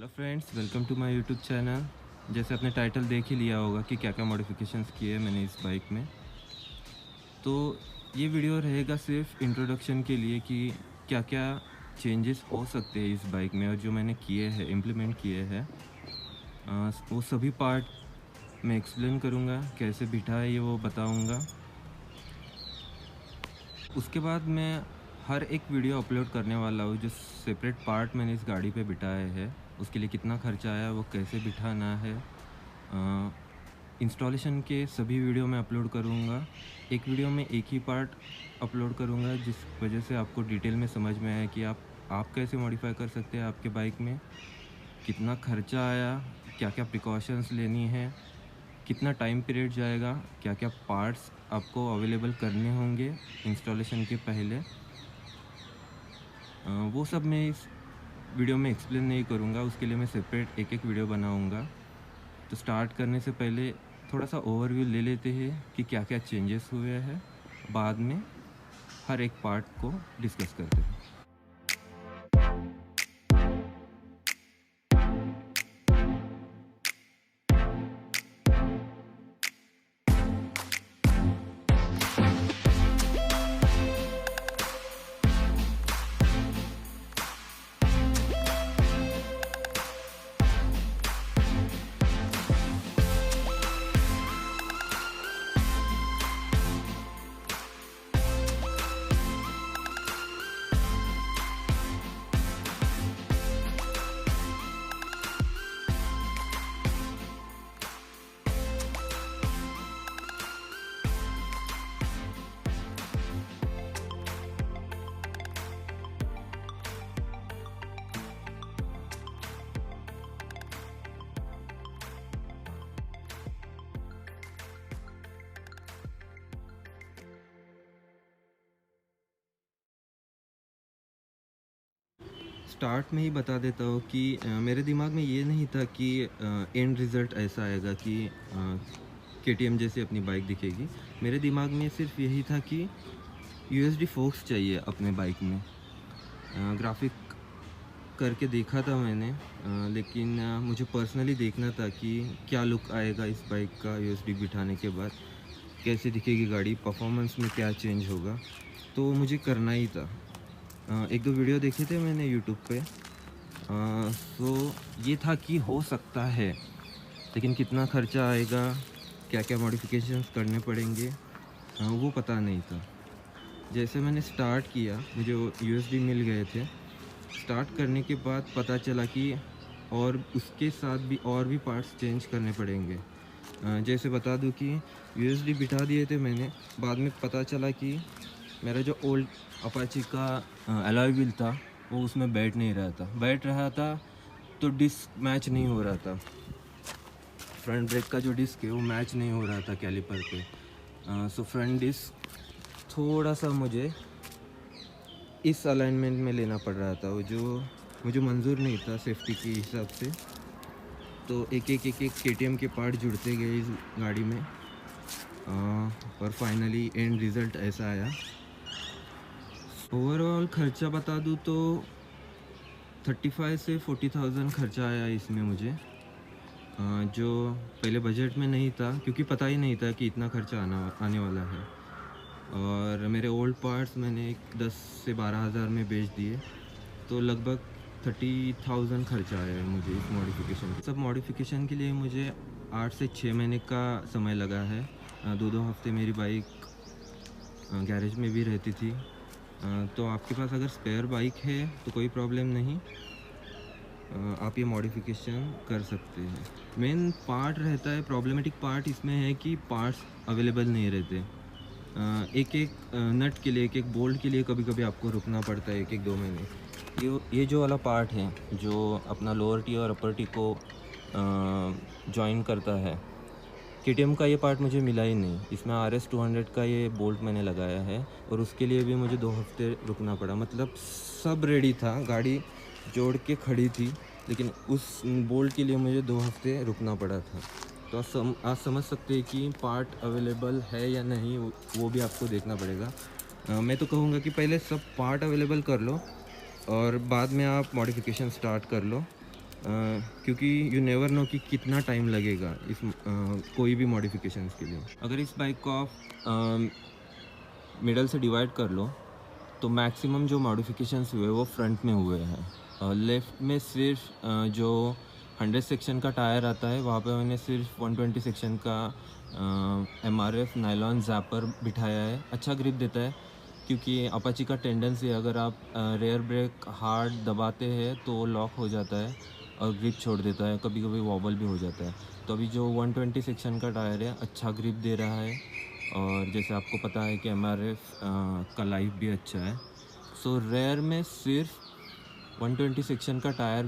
Hello friends, welcome to my YouTube channel. जैसे आपने title देख ही लिया होगा कि क्या क्या मॉडिफिकेशंस किए मैंने इस बाइक में। तो ये वीडियो रहेगा सिर्फ इंट्रोडक्शन के लिए कि क्या क्या चेंजेस हो सकते हैं इस बाइक में, और जो मैंने किए हैं, इम्प्लीमेंट किए हैं, वो सभी पार्ट मैं एक्सप्लेन करूँगा। कैसे बिठा है ये वो बताऊँगा। उसके बाद मैं हर एक वीडियो अपलोड करने वाला हूँ जो सेपरेट पार्ट मैंने इस गाड़ी पे बिठाए हैं, उसके लिए कितना खर्चा आया, वो कैसे बिठाना है। इंस्टॉलेशन के सभी वीडियो मैं अपलोड करूँगा। एक वीडियो में एक ही पार्ट अपलोड करूँगा, जिस वजह से आपको डिटेल में समझ में आए कि आप कैसे मॉडिफाई कर सकते हैं आपके बाइक में, कितना खर्चा आया, क्या क्या प्रिकॉशंस लेनी है, कितना टाइम पीरियड जाएगा, क्या क्या पार्ट्स आपको अवेलेबल करने होंगे इंस्टॉलेशन के पहले। वो सब मैं इस वीडियो में एक्सप्लेन नहीं करूँगा, उसके लिए मैं सेपरेट एक एक वीडियो बनाऊँगा। तो स्टार्ट करने से पहले थोड़ा सा ओवरव्यू ले लेते हैं कि क्या क्या चेंजेस हुए हैं, बाद में हर एक पार्ट को डिस्कस करते हैं। स्टार्ट में ही बता देता हूँ कि मेरे दिमाग में ये नहीं था कि एंड रिज़ल्ट ऐसा आएगा कि केटीएम जैसी अपनी बाइक दिखेगी। मेरे दिमाग में सिर्फ यही था कि यूएसडी फोक्स चाहिए अपने बाइक में। ग्राफिक करके देखा था मैंने, लेकिन मुझे पर्सनली देखना था कि क्या लुक आएगा इस बाइक का यूएसडी बिठाने के बाद, कैसे दिखेगी गाड़ी, परफॉर्मेंस में क्या चेंज होगा। तो मुझे करना ही था। एक दो वीडियो देखे थे मैंने यूट्यूब पे। सो ये था कि हो सकता है, लेकिन कितना खर्चा आएगा, क्या क्या मॉडिफिकेशंस करने पड़ेंगे, वो पता नहीं था। जैसे मैंने स्टार्ट किया, मुझे वो यूएसडी मिल गए थे। स्टार्ट करने के बाद पता चला कि और उसके साथ भी और भी पार्ट्स चेंज करने पड़ेंगे। जैसे बता दूं कि यूएसडी बिठा दिए थे मैंने, बाद में पता चला कि मेरा जो ओल्ड अपाची का अलॉय व्हील था, वो उसमें बैठ रहा था तो डिस्क मैच नहीं हो रहा था। फ्रंट ब्रेक का जो डिस्क है वो मैच नहीं हो रहा था कैलिपर पे। सो फ्रंट डिस्क थोड़ा सा मुझे इस अलाइनमेंट में लेना पड़ रहा था, वो जो मुझे मंजूर नहीं था सेफ्टी के हिसाब से। तो एक एक केटीएम के पार्ट जुड़ते गए इस गाड़ी में, और फाइनली एंड रिज़ल्ट ऐसा आया। ओवरऑल खर्चा बता दूँ तो 35 से 40,000 खर्चा आया इसमें मुझे, जो पहले बजट में नहीं था, क्योंकि पता ही नहीं था कि इतना खर्चा आने वाला है। और मेरे ओल्ड पार्ट्स मैंने 10 से 12,000 में बेच दिए, तो लगभग 30,000 खर्चा आया है मुझे इस मॉडिफिकेशन के। सब मॉडिफिकेशन के लिए मुझे 8 से 6 महीने का समय लगा है। 2-2 हफ्ते मेरी बाइक गैरेज में भी रहती थी। तो आपके पास अगर स्पेयर बाइक है तो कोई प्रॉब्लम नहीं, आप ये मॉडिफिकेशन कर सकते हैं। मेन पार्ट रहता है, प्रॉब्लमेटिक पार्ट इसमें है कि पार्ट्स अवेलेबल नहीं रहते। एक एक नट के लिए, एक एक बोल्ट के लिए कभी कभी आपको रुकना पड़ता है 1-2 महीने। ये जो वाला पार्ट है जो अपना लोअर टी और अपर टी को जॉइन करता है, केटीएम का ये पार्ट मुझे मिला ही नहीं। इसमें RS200 का ये बोल्ट मैंने लगाया है, और उसके लिए भी मुझे 2 हफ्ते रुकना पड़ा। मतलब सब रेडी था, गाड़ी जोड़ के खड़ी थी, लेकिन उस बोल्ट के लिए मुझे 2 हफ्ते रुकना पड़ा था। तो आप समझ सकते हैं कि पार्ट अवेलेबल है या नहीं, वो भी आपको देखना पड़ेगा। मैं तो कहूँगा कि पहले सब पार्ट अवेलेबल कर लो और बाद में आप मॉडिफिकेशन स्टार्ट कर लो। क्योंकि यू नेवर नो कि कितना टाइम लगेगा इस कोई भी मॉडिफिकेशंस के लिए। अगर इस बाइक को आप मिडल से डिवाइड कर लो तो मैक्सिमम जो मॉडिफिकेशंस हुए वो फ्रंट में हुए हैं। लेफ़्ट में सिर्फ जो 100 सेक्शन का टायर आता है वहाँ पे मैंने सिर्फ 120 सेक्शन का MRF नायलॉन ज़ैपर बिठाया है। अच्छा ग्रिप देता है क्योंकि अपाची का टेंडेंसी अगर आप रेयर ब्रेक हार्ड दबाते हैं तो लॉक हो जाता है और ग्रिप छोड़ देता है, कभी कभी वॉबल भी हो जाता है। तो अभी जो 120 सेक्शन का टायर है अच्छा ग्रिप दे रहा है और जैसे आपको पता है कि MRF का लाइफ भी अच्छा है। सो रेयर में सिर्फ 120 सेक्शन का टायर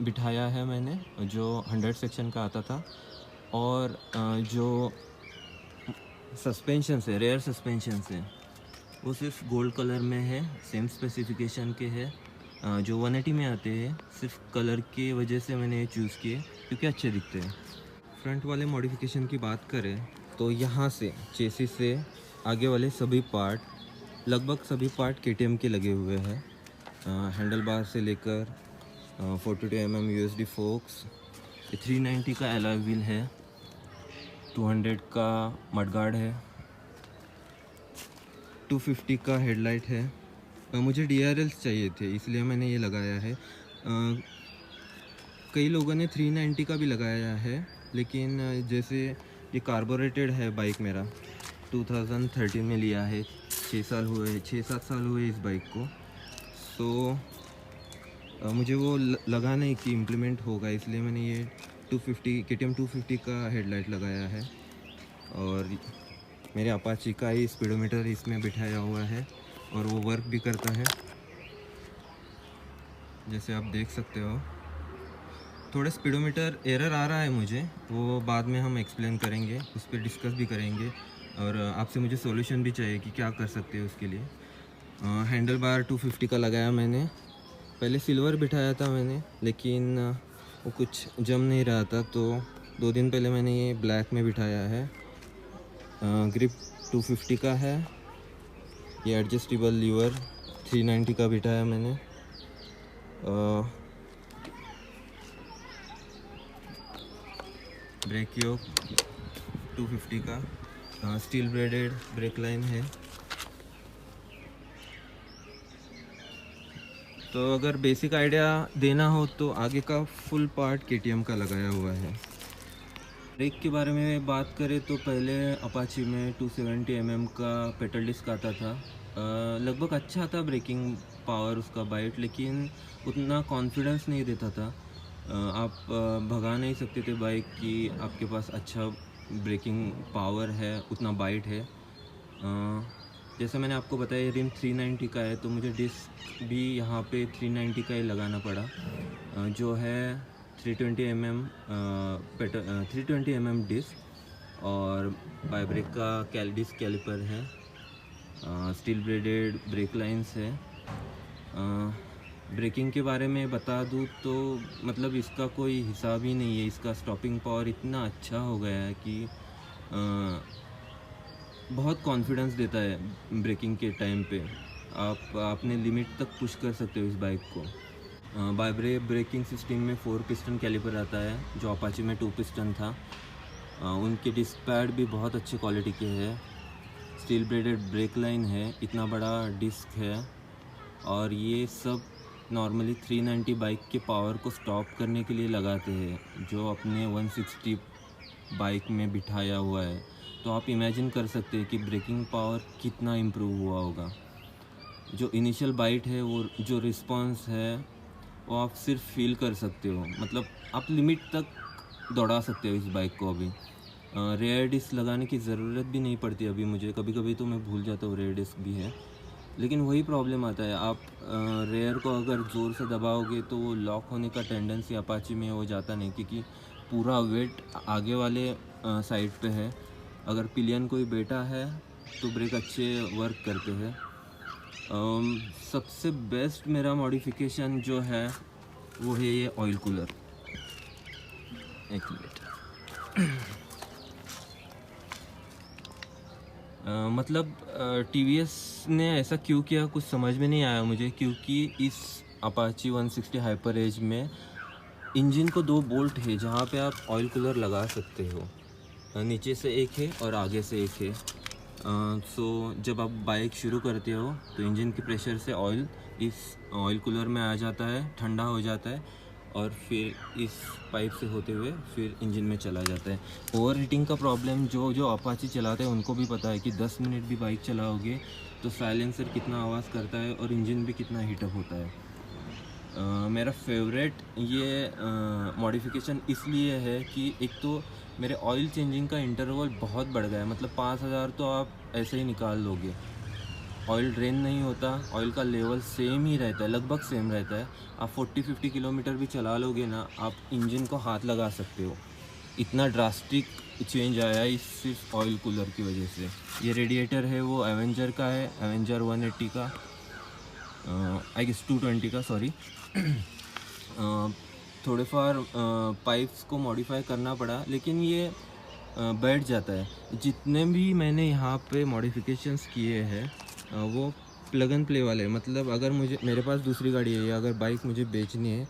बिठाया है मैंने जो 100 सेक्शन का आता था। और जो सस्पेंशन है, रेयर सस्पेंशन है, वो सिर्फ गोल्ड कलर में है, सेम स्पेसिफिकेशन के है। जो 180 में आते हैं सिर्फ कलर की वजह से मैंने ये चूज़ किए क्योंकि अच्छे दिखते हैं। फ्रंट वाले मॉडिफिकेशन की बात करें तो यहाँ से चेसिस से आगे वाले सभी पार्ट, लगभग सभी पार्ट KTM के लगे हुए हैं। हैंडल बार से लेकर 42 mm USD फोक्स, 390 का एलॉय व्हील है, 200 का मडगार्ड है, 250 का हेडलाइट है। मुझे DRLs चाहिए थे इसलिए मैंने ये लगाया है। कई लोगों ने 390 का भी लगाया है, लेकिन जैसे ये कार्बोरेटेड है बाइक, मेरा 2013 में लिया है, 6-7 साल हुए इस बाइक को। सो मुझे वो लगा नहीं कि इम्प्लीमेंट होगा, इसलिए मैंने ये 250 KTM 250 का हेडलाइट लगाया है। और मेरे अपाची का ही स्पीडोमीटर इसमें बिठाया हुआ है और वो वर्क भी करता है, जैसे आप देख सकते हो। थोड़ा स्पीडोमीटर एरर आ रहा है मुझे, वो बाद में हम एक्सप्लेन करेंगे, उस पर डिस्कस भी करेंगे और आपसे मुझे सॉल्यूशन भी चाहिए कि क्या कर सकते हैं उसके लिए। हैंडल बार 250 का लगाया मैंने, पहले सिल्वर बिठाया था मैंने, लेकिन वो कुछ जम नहीं रहा था, तो 2 दिन पहले मैंने ये ब्लैक में बिठाया है। ग्रिप 250 का है, ये एडजस्टेबल लीवर 390 का बिठाया मैंने। ब्रेक योक 250 का, स्टील ब्रेडेड ब्रेक लाइन है। तो अगर बेसिक आइडिया देना हो तो आगे का फुल पार्ट KTM का लगाया हुआ है। ब्रेक के बारे में बात करें तो पहले अपाची में 270 mm का पेडल डिस्क आता था। लगभग अच्छा था ब्रेकिंग पावर उसका बाइट, लेकिन उतना कॉन्फिडेंस नहीं देता था। आप भगा नहीं सकते थे बाइक कि आपके पास अच्छा ब्रेकिंग पावर है, उतना बाइट है। जैसे मैंने आपको बताया रिम 390 का है, तो मुझे डिस्क भी यहाँ पे 390 का ही लगाना पड़ा, जो है 320 mm डिस्क और बाइब्रेक का डिस्क कैलिपर है। स्टील ब्रेडेड ब्रेक लाइंस है। ब्रेकिंग के बारे में बता दूँ तो मतलब इसका कोई हिसाब ही नहीं है। इसका स्टॉपिंग पावर इतना अच्छा हो गया है कि बहुत कॉन्फिडेंस देता है ब्रेकिंग के टाइम पे। आप अपने लिमिट तक पुश कर सकते हो इस बाइक को। बाइब्रेक ब्रेकिंग सिस्टम में 4 पिस्टन कैलिपर आता है, जो अपाची में 2 पिस्टन था। उनके डिस्क पैड भी बहुत अच्छी क्वालिटी के हैं। स्टील ब्रेडेड ब्रेक लाइन है, इतना बड़ा डिस्क है, और ये सब नॉर्मली 390 बाइक के पावर को स्टॉप करने के लिए लगाते हैं, जो अपने 160 बाइक में बिठाया हुआ है। तो आप इमेजिन कर सकते हैं कि ब्रेकिंग पावर कितना इम्प्रूव हुआ होगा। जो इनिशियल बाइट है, वो जो रिस्पांस है, वो आप सिर्फ फील कर सकते हो। मतलब आप लिमिट तक दौड़ा सकते हो इस बाइक को। अभी रेयर डिस्क लगाने की ज़रूरत भी नहीं पड़ती अभी मुझे। कभी कभी तो मैं भूल जाता हूँ रेयर डिस्क भी है, लेकिन वही प्रॉब्लम आता है, आप रेयर को अगर ज़ोर से दबाओगे तो वो लॉक होने का टेंडेंसी अपाची में हो जाता नहीं, क्योंकि पूरा वेट आगे वाले साइड पे है। अगर पिलियन कोई बेटा है तो ब्रेक अच्छे वर्क करते हैं। सबसे बेस्ट मेरा मॉडिफिकेशन जो है वो है ये ऑयल कूलर। एक मिनट। मतलब TVS ने ऐसा क्यों किया कुछ समझ में नहीं आया मुझे, क्योंकि इस अपाची 160 हाइपर एज में इंजन को 2 बोल्ट है जहाँ पे आप ऑयल कूलर लगा सकते हो। नीचे से एक है और आगे से एक है। सो जब आप बाइक शुरू करते हो तो इंजन के प्रेशर से ऑयल इस ऑयल कूलर में आ जाता है, ठंडा हो जाता है और फिर इस पाइप से होते हुए फिर इंजन में चला जाता है। ओवर हीटिंग का प्रॉब्लम जो अपाची चलाते हैं उनको भी पता है कि 10 मिनट भी बाइक चलाओगे तो साइलेंसर कितना आवाज़ करता है और इंजन भी कितना हीटअप होता है। मेरा फेवरेट ये मॉडिफिकेशन इसलिए है कि एक तो मेरे ऑयल चेंजिंग का इंटरवल बहुत बढ़ गया है, मतलब 5000 तो आप ऐसे ही निकाल लोगे। ऑयल ड्रेन नहीं होता, ऑयल का लेवल सेम ही रहता है, लगभग सेम रहता है। आप 40-50 किलोमीटर भी चला लोगे ना, आप इंजन को हाथ लगा सकते हो। इतना ड्रास्टिक चेंज आया है इस सिर्फ ऑयल कूलर की वजह से। ये रेडिएटर है वो एवेंजर का है, एवेंजर 180 का, आई गेस 220 का, सॉरी। थोड़े फार पाइप्स को मॉडिफाई करना पड़ा, लेकिन ये बैठ जाता है। जितने भी मैंने यहाँ पे मॉडिफिकेशंस किए हैं वो प्लग एंड प्ले वाले, मतलब अगर मेरे पास दूसरी गाड़ी है या अगर बाइक मुझे बेचनी है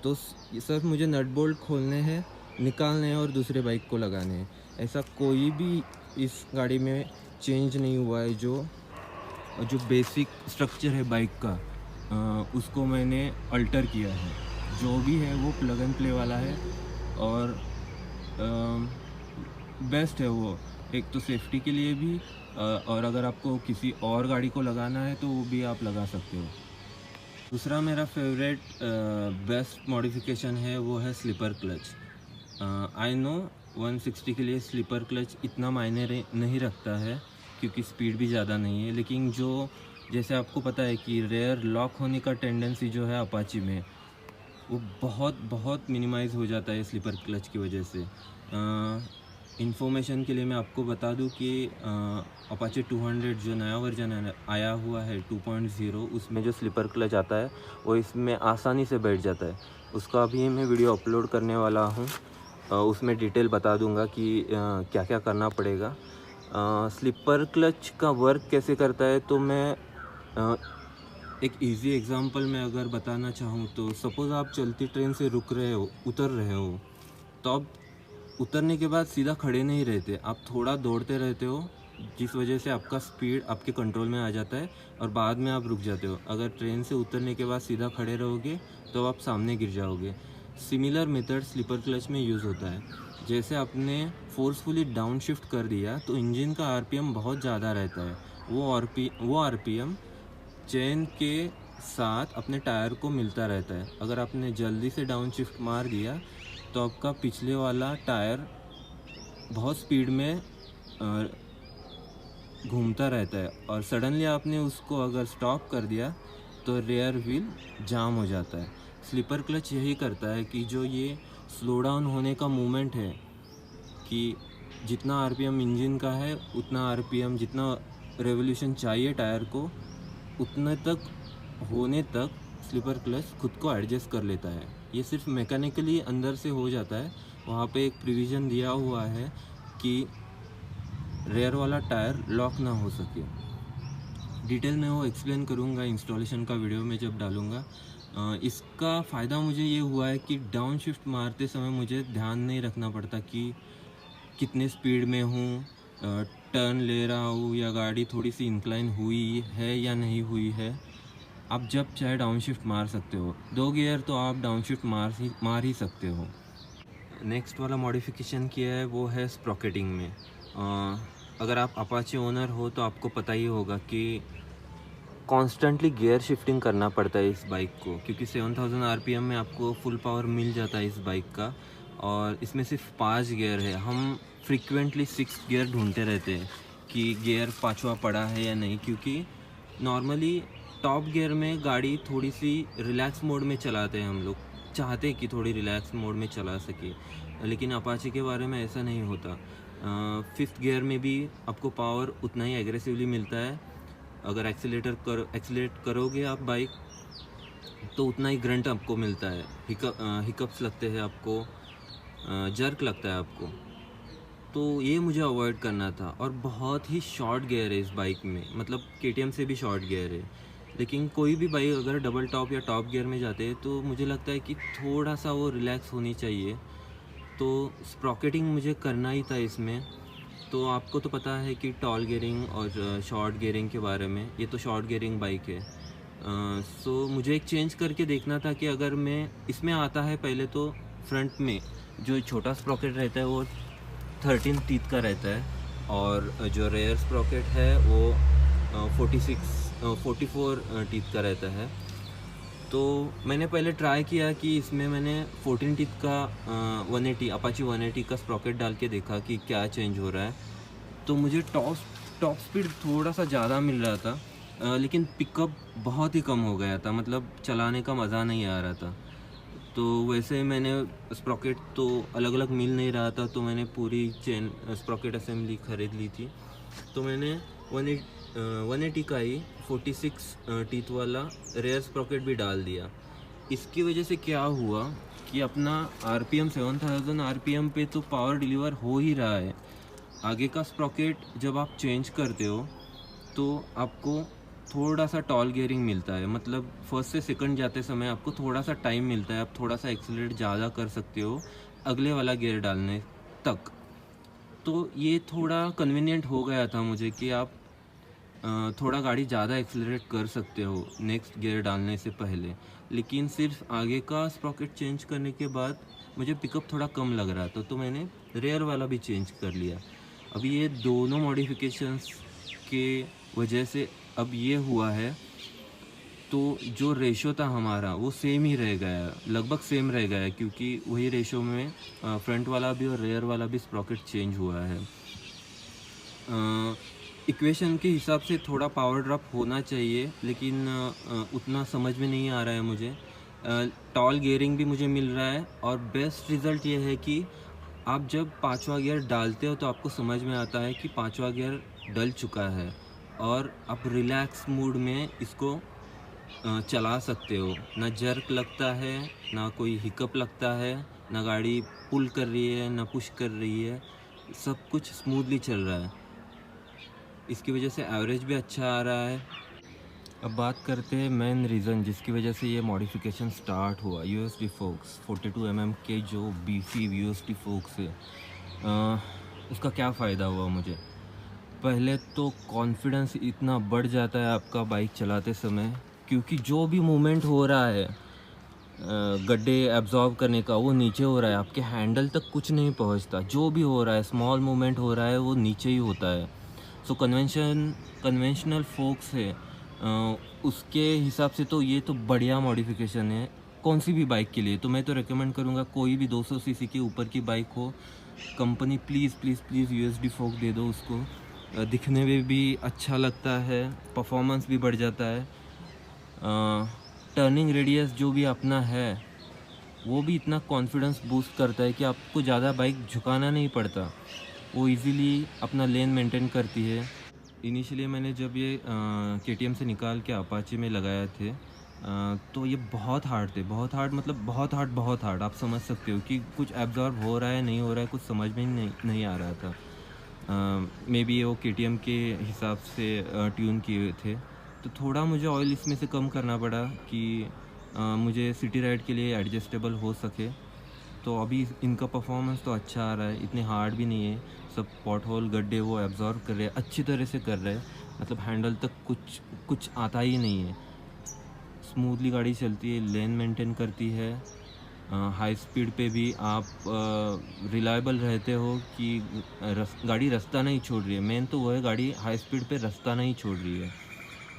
तो सिर्फ मुझे नट बोल्ट खोलने हैं, निकालने हैं और दूसरे बाइक को लगाने हैं। ऐसा कोई भी इस गाड़ी में चेंज नहीं हुआ है। जो बेसिक स्ट्रक्चर है बाइक का उसको मैंने अल्टर किया है। जो भी है वो प्लग एंड प्ले वाला है और बेस्ट है वो, एक तो सेफ्टी के लिए भी और अगर आपको किसी और गाड़ी को लगाना है तो वो भी आप लगा सकते हो। दूसरा मेरा फेवरेट बेस्ट मॉडिफिकेशन है वो है स्लीपर क्लच। आई नो 160 के लिए स्लीपर क्लच इतना मायने नहीं रखता है क्योंकि स्पीड भी ज़्यादा नहीं है, लेकिन जैसे आपको पता है कि रेयर लॉक होने का टेंडेंसी जो है अपाची में वो बहुत मिनिमाइज़ हो जाता है स्लीपर क्लच की वजह से। इन्फॉर्मेशन के लिए मैं आपको बता दूं कि अपाचे 200 जो नया वर्जन आया हुआ है 2.0, उसमें जो स्लीपर क्लच आता है वो इसमें आसानी से बैठ जाता है। उसका भी मैं वीडियो अपलोड करने वाला हूँ, उसमें डिटेल बता दूंगा कि क्या क्या करना पड़ेगा। स्लीपर क्लच का वर्क कैसे करता है तो मैं एक इजी एग्जांपल में अगर बताना चाहूँ तो सपोज़ आप चलती ट्रेन से उतर रहे हो, तो आप उतरने के बाद सीधा खड़े नहीं रहते, आप थोड़ा दौड़ते रहते हो, जिस वजह से आपका स्पीड आपके कंट्रोल में आ जाता है और बाद में आप रुक जाते हो। अगर ट्रेन से उतरने के बाद सीधा खड़े रहोगे तो आप सामने गिर जाओगे। सिमिलर मेथड स्लीपर क्लच में यूज़ होता है। जैसे आपने फोर्सफुली डाउन शिफ्ट कर दिया तो इंजन का आरपीएम बहुत ज़्यादा रहता है। वो आरपीएम चेन के साथ अपने टायर को मिलता रहता है। अगर आपने जल्दी से डाउन शिफ्ट मार दिया तो आपका पिछले वाला टायर बहुत स्पीड में घूमता रहता है और सडनली आपने उसको अगर स्टॉप कर दिया तो रेयर व्हील जाम हो जाता है। स्लीपर क्लच यही करता है कि जो ये स्लो डाउन होने का मूवमेंट है कि जितना आरपीएम इंजन का है उतना आरपीएम, जितना रेवोल्यूशन चाहिए टायर को उतने तक होने तक स्लीपर क्लच खुद को एडजस्ट कर लेता है। ये सिर्फ मैकेनिकली अंदर से हो जाता है। वहाँ पे एक प्रिविज़न दिया हुआ है कि रेयर वाला टायर लॉक ना हो सके। डिटेल में वो एक्सप्लेन करूँगा इंस्टॉलेशन का वीडियो में जब डालूँगा। इसका फ़ायदा मुझे ये हुआ है कि डाउन शिफ्ट मारते समय मुझे ध्यान नहीं रखना पड़ता कि कितने स्पीड में हूँ, टर्न ले रहा हूँ या गाड़ी थोड़ी सी इंक्लाइन हुई है या नहीं हुई है। आप जब चाहे डाउन शिफ्ट मार सकते हो। 2 गियर तो आप डाउन शिफ्ट मार ही सकते हो। नेक्स्ट वाला मॉडिफिकेशन किया है वो है स्प्रॉकेटिंग में। अगर आप अपाचे ओनर हो तो आपको पता ही होगा कि कॉन्स्टेंटली गियर शिफ्टिंग करना पड़ता है इस बाइक को, क्योंकि 7000 आरपीएम में आपको फुल पावर मिल जाता है इस बाइक का और इसमें सिर्फ 5 गियर है। हम फ्रीक्वेंटली 6 गियर ढूंढते रहते हैं कि गियर 5वां पड़ा है या नहीं, क्योंकि नॉर्मली टॉप गियर में गाड़ी थोड़ी सी रिलैक्स मोड में चलाते हैं। हम लोग चाहते हैं कि थोड़ी रिलैक्स मोड में चला सके, लेकिन अपाचे के बारे में ऐसा नहीं होता। 5th गियर में भी आपको पावर उतना ही एग्रेसिवली मिलता है। अगर एक्सीलेट करोगे आप बाइक तो उतना ही ग्रंट आपको मिलता है, हिकअप्स लगते हैं आपको, जर्क लगता है आपको। तो ये मुझे अवॉइड करना था। और बहुत ही शॉर्ट गियर है इस बाइक में, मतलब KTM से भी शॉर्ट गियर है, लेकिन कोई भी बाइक अगर डबल टॉप या टॉप गियर में जाते हैं तो मुझे लगता है कि थोड़ा सा वो रिलैक्स होनी चाहिए। तो स्प्रॉकेटिंग मुझे करना ही था इसमें। तो आपको तो पता है कि टॉल गियरिंग और शॉर्ट गियरिंग के बारे में, ये तो शॉर्ट गियरिंग बाइक है। सो मुझे एक चेंज करके देखना था कि अगर मैं इसमें आता है, पहले तो फ्रंट में जो छोटा स्प्रॉकेट रहता है वो 13 टीथ का रहता है, और जो रेयर स्प्रॉकेट है वो 44 टीथ का रहता है। तो मैंने पहले ट्राई किया कि इसमें मैंने 14 टीथ का 180 अपाची 180 का स्प्रॉकेट डाल के देखा कि क्या चेंज हो रहा है। तो मुझे टॉप स्पीड थोड़ा सा ज़्यादा मिल रहा था, लेकिन पिकअप बहुत ही कम हो गया था, मतलब चलाने का मज़ा नहीं आ रहा था। तो वैसे मैंने स्प्रॉकेट तो अलग अलग मिल नहीं रहा था, तो मैंने पूरी चेन स्प्रॉकेट असेंबली ख़रीद ली थी। तो मैंने 180 का ही 46 टीथ वाला रेयर स्प्रॉकेट भी डाल दिया। इसकी वजह से क्या हुआ कि अपना आरपीएम 7000 आरपीएम पे तो पावर डिलीवर हो ही रहा है। आगे का स्प्रॉकेट जब आप चेंज करते हो तो आपको थोड़ा सा टॉल गियरिंग मिलता है, मतलब फर्स्ट से सेकंड जाते समय आपको थोड़ा सा टाइम मिलता है, आप थोड़ा सा एक्सीलरेट ज़्यादा कर सकते हो अगले वाला गियर डालने तक। तो ये थोड़ा कन्वीनियंट हो गया था मुझे कि आप थोड़ा गाड़ी ज़्यादा एक्सीलरेट कर सकते हो नेक्स्ट गियर डालने से पहले। लेकिन सिर्फ आगे का स्प्रॉकेट चेंज करने के बाद मुझे पिकअप थोड़ा कम लग रहा था, तो मैंने रेयर वाला भी चेंज कर लिया। अभी ये दोनों मॉडिफिकेशंस के वजह से अब ये हुआ है, तो जो रेशो था हमारा वो सेम ही रह गया, लगभग सेम रह गया, क्योंकि वही रेशो में फ्रंट वाला भी और रेयर वाला भी स्प्रॉकेट चेंज हुआ है। इक्वेशन के हिसाब से थोड़ा पावर ड्रॉप होना चाहिए, लेकिन उतना समझ में नहीं आ रहा है मुझे। टॉल गियरिंग भी मुझे मिल रहा है, और बेस्ट रिज़ल्ट ये है कि आप जब पाँचवा गियर डालते हो तो आपको समझ में आता है कि पाँचवा गियर डल चुका है, और आप रिलैक्स मूड में इसको चला सकते हो। ना जर्क लगता है, ना कोई हिकअप लगता है, ना गाड़ी पुल कर रही है, ना पुश कर रही है, सब कुछ स्मूथली चल रहा है। इसकी वजह से एवरेज भी अच्छा आ रहा है। अब बात करते हैं मेन रीज़न जिसकी वजह से ये मॉडिफिकेशन स्टार्ट हुआ। यूएसडी फोक्स 42 mm के जो बीसी यूएसडी फोक्स है, उसका क्या फ़ायदा हुआ मुझे। पहले तो कॉन्फिडेंस इतना बढ़ जाता है आपका बाइक चलाते समय, क्योंकि जो भी मूवमेंट हो रहा है गड्ढे एब्जॉर्ब करने का, वो नीचे हो रहा है, आपके हैंडल तक कुछ नहीं पहुंचता। जो भी हो रहा है, स्मॉल मूवमेंट हो रहा है, वो नीचे ही होता है। सो कन्वेंशनल फोक्स है, उसके हिसाब से तो ये तो बढ़िया मॉडिफिकेशन है कौन सी भी बाइक के लिए। तो मैं तो रेकमेंड करूँगा, कोई भी 200 सीसी के ऊपर की बाइक हो, company please please please USD फोक दे दो उसको। दिखने में भी अच्छा लगता है, परफॉर्मेंस भी बढ़ जाता है, टर्निंग रेडियस जो भी अपना है वो भी इतना कॉन्फिडेंस बूस्ट करता है कि आपको ज़्यादा बाइक झुकाना नहीं पड़ता, वो इजीली अपना लेन मेंटेन करती है। इनिशियली मैंने जब ये केटीएम से निकाल के अपाचे में लगाए थे, तो ये बहुत हार्ड थे, बहुत हार्ड, मतलब बहुत हार्ड। आप समझ सकते हो कि कुछ एब्जॉर्ब हो रहा है नहीं हो रहा है, कुछ समझ में ही नहीं आ रहा था। मे बी वो केटीएम के हिसाब से ट्यून किए थे, तो थोड़ा मुझे ऑयल इसमें से कम करना पड़ा कि मुझे सिटी राइड के लिए एडजस्टेबल हो सके। तो अभी इनका परफॉर्मेंस तो अच्छा आ रहा है, इतने हार्ड भी नहीं है, सब पॉट होल गड्ढे वो एब्जॉर्ब कर रहे हैं, अच्छी तरह से कर रहे हैं, मतलब हैंडल तक कुछ आता ही नहीं है। स्मूथली गाड़ी चलती है, लेन मेंटेन करती है, हाई स्पीड पे भी आप रिलायबल रहते हो कि गाड़ी रास्ता नहीं छोड़ रही है। मेन तो वो है, गाड़ी हाई स्पीड पे रास्ता नहीं छोड़ रही है।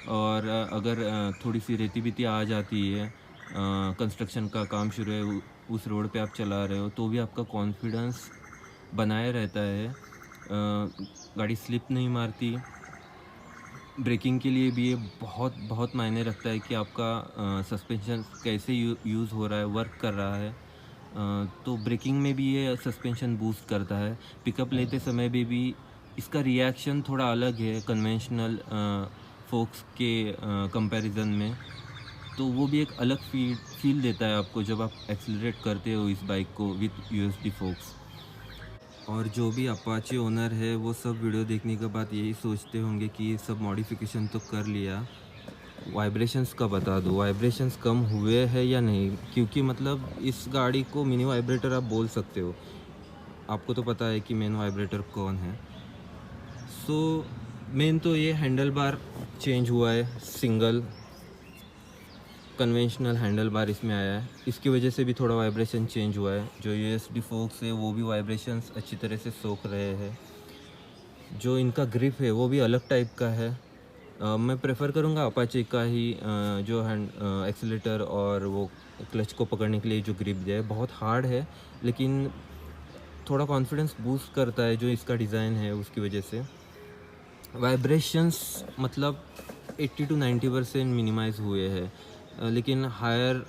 और अगर थोड़ी सी रेती बीती आ जाती है, कंस्ट्रक्शन का काम शुरू है, उस रोड पे आप चला रहे हो, तो भी आपका कॉन्फिडेंस बनाए रहता है, गाड़ी स्लिप नहीं मारती। ब्रेकिंग के लिए भी ये बहुत बहुत मायने रखता है कि आपका सस्पेंशन कैसे यूज़ हो रहा है, वर्क कर रहा है। तो ब्रेकिंग में भी ये सस्पेंशन बूस्ट करता है। पिकअप लेते समय भी इसका रिएक्शन थोड़ा अलग है कन्वेंशनल फोक्स के कंपैरिजन में, तो वो भी एक अलग फील देता है आपको जब आप एक्सीलरेट करते हो इस बाइक को विथ यूएसडी फोक्स। और जो भी अपाचे ओनर है वो सब वीडियो देखने के बाद यही सोचते होंगे कि ये सब मॉडिफिकेशन तो कर लिया, वाइब्रेशंस का बता दो, वाइब्रेशंस कम हुए हैं या नहीं, क्योंकि मतलब इस गाड़ी को मिनी वाइब्रेटर आप बोल सकते हो, आपको तो पता है कि मेन वाइब्रेटर कौन है। सो मेन तो ये हैंडल बार चेंज हुआ है, सिंगल कन्वेंशनल हैंडल बार इसमें आया है, इसकी वजह से भी थोड़ा वाइब्रेशन चेंज हुआ है। जो यूएसडी फोक्स है वो भी वाइब्रेशंस अच्छी तरह से सोख रहे हैं। जो इनका ग्रिप है वो भी अलग टाइप का है। मैं प्रेफर करूँगा अपाचे का ही जो हैंड एक्सीलेटर और वो क्लच को पकड़ने के लिए जो ग्रिप दिया है, बहुत हार्ड है लेकिन थोड़ा कॉन्फिडेंस बूस्ट करता है जो इसका डिज़ाइन है उसकी वजह से। वाइब्रेशंस मतलब 80 to 90% मिनिमाइज़ हुए हैं, लेकिन हायर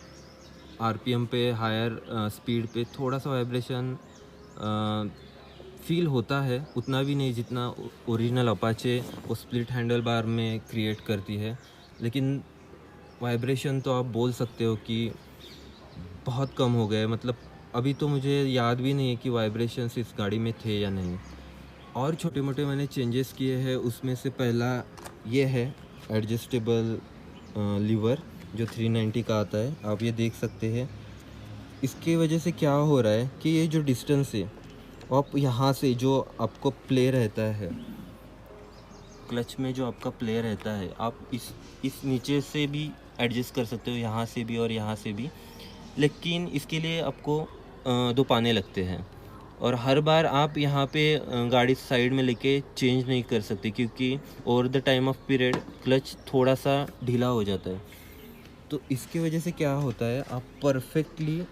आरपीएम पे, हायर स्पीड पे थोड़ा सा वाइब्रेशन फील होता है, उतना भी नहीं जितना ओरिजिनल अपाचे वो स्प्लिट हैंडल बार में क्रिएट करती है। लेकिन वाइब्रेशन तो आप बोल सकते हो कि बहुत कम हो गए, मतलब अभी तो मुझे याद भी नहीं है कि वाइब्रेशंस इस गाड़ी में थे या नहीं। और छोटे मोटे मैंने चेंजेस किए हैं, उसमें से पहला ये है एडजस्टेबल लीवर जो 390 का आता है, आप ये देख सकते हैं। इसके वजह से क्या हो रहा है कि ये जो डिस्टेंस है, आप यहाँ से जो आपको प्ले रहता है क्लच में, जो आपका प्ले रहता है, आप इस नीचे से भी एडजस्ट कर सकते हो, यहाँ से भी और यहाँ से भी, लेकिन इसके लिए आपको 2 पाने लगते हैं और हर बार आप यहाँ पे गाड़ी साइड में लेके चेंज नहीं कर सकते, क्योंकि over the time of period clutch थोड़ा सा ढीला हो जाता है। तो इसकी वजह से क्या होता है, आप परफेक्टली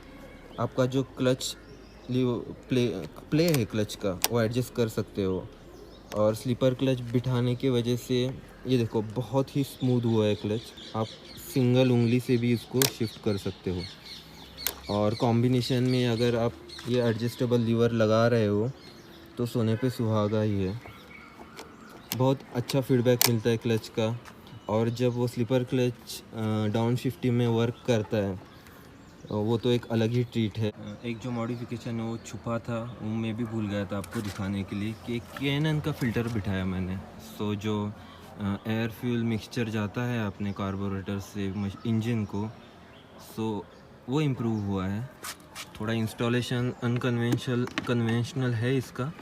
आपका जो क्लच प्ले है क्लच का वो एडजस्ट कर सकते हो। और स्लीपर क्लच बिठाने के वजह से ये देखो बहुत ही स्मूथ हुआ है क्लच, आप सिंगल उंगली से भी इसको शिफ्ट कर सकते हो। और कॉम्बिनेशन में अगर आप ये एडजस्टेबल लीवर लगा रहे हो तो सोने पे सुहागा ही है। बहुत अच्छा फीडबैक मिलता है क्लच का, और जब वो स्लीपर क्लच डाउन शिफ्टिंग में वर्क करता है वो तो एक अलग ही ट्रीट है। एक जो मॉडिफिकेशन है वो छुपा था, वो मैं भी भूल गया था आपको दिखाने के लिए, कि केनन का फ़िल्टर बिठाया मैंने। सो जो एयर फ्यूल मिक्सचर जाता है अपने कार्बोरेटर से इंजन को, सो वो इम्प्रूव हुआ है। थोड़ा इंस्टॉलेशन कन्वेंशनल है इसका,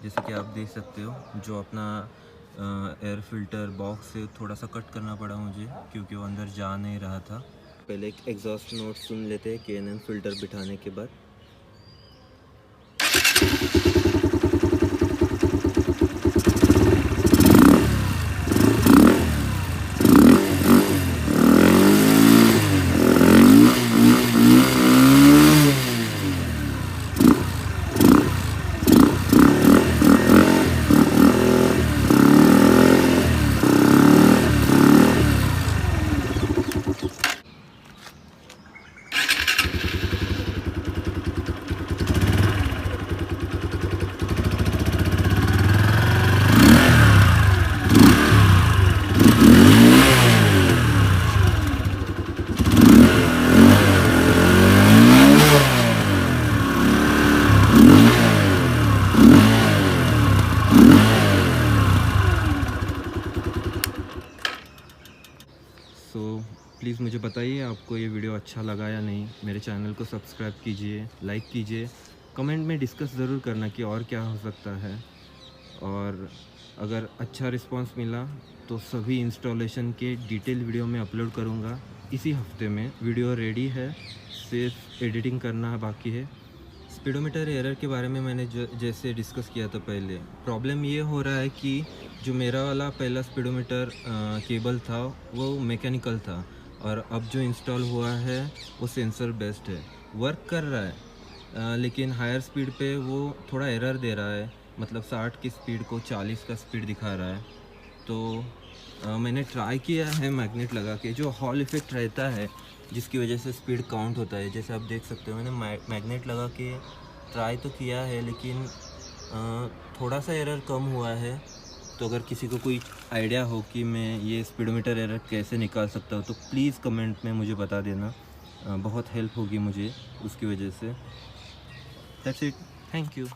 जैसे कि आप देख सकते हो। जो अपना एयर फिल्टर बॉक्स से थोड़ा सा कट करना पड़ा मुझे, क्योंकि वो अंदर जा नहीं रहा था। पहले एक एग्जॉस्ट नोट सुन लेते हैं केनन फ़िल्टर बिठाने के बाद। प्लीज़ मुझे बताइए आपको ये वीडियो अच्छा लगा या नहीं। मेरे चैनल को सब्सक्राइब कीजिए, लाइक कीजिए, कमेंट में डिस्कस ज़रूर करना कि और क्या हो सकता है। और अगर अच्छा रिस्पांस मिला तो सभी इंस्टॉलेशन के डिटेल वीडियो में अपलोड करूँगा इसी हफ्ते में। वीडियो रेडी है, सिर्फ एडिटिंग करना बाकी है। स्पीडोमीटर एरर के बारे में मैंने जैसे डिस्कस किया था पहले, प्रॉब्लम ये हो रहा है कि जो मेरा वाला पहला स्पीडोमीटर केबल था वो मैकेनिकल था, और अब जो इंस्टॉल हुआ है वो सेंसर बेस्ड है, वर्क कर रहा है, लेकिन हायर स्पीड पे वो थोड़ा एरर दे रहा है, मतलब 60 की स्पीड को 40 का स्पीड दिखा रहा है। तो मैंने ट्राई किया है मैग्नेट लगा के, जो हॉल इफ़ेक्ट रहता है जिसकी वजह से स्पीड काउंट होता है, जैसे आप देख सकते हो। मैंने मैग्नेट लगा के ट्राई तो किया है, लेकिन थोड़ा सा एरर कम हुआ है। तो अगर किसी को कोई आइडिया हो कि मैं ये स्पीडोमीटर एरर कैसे निकाल सकता हूँ तो प्लीज़ कमेंट में मुझे बता देना, बहुत हेल्प होगी मुझे उसकी वजह से। That's it, thank you.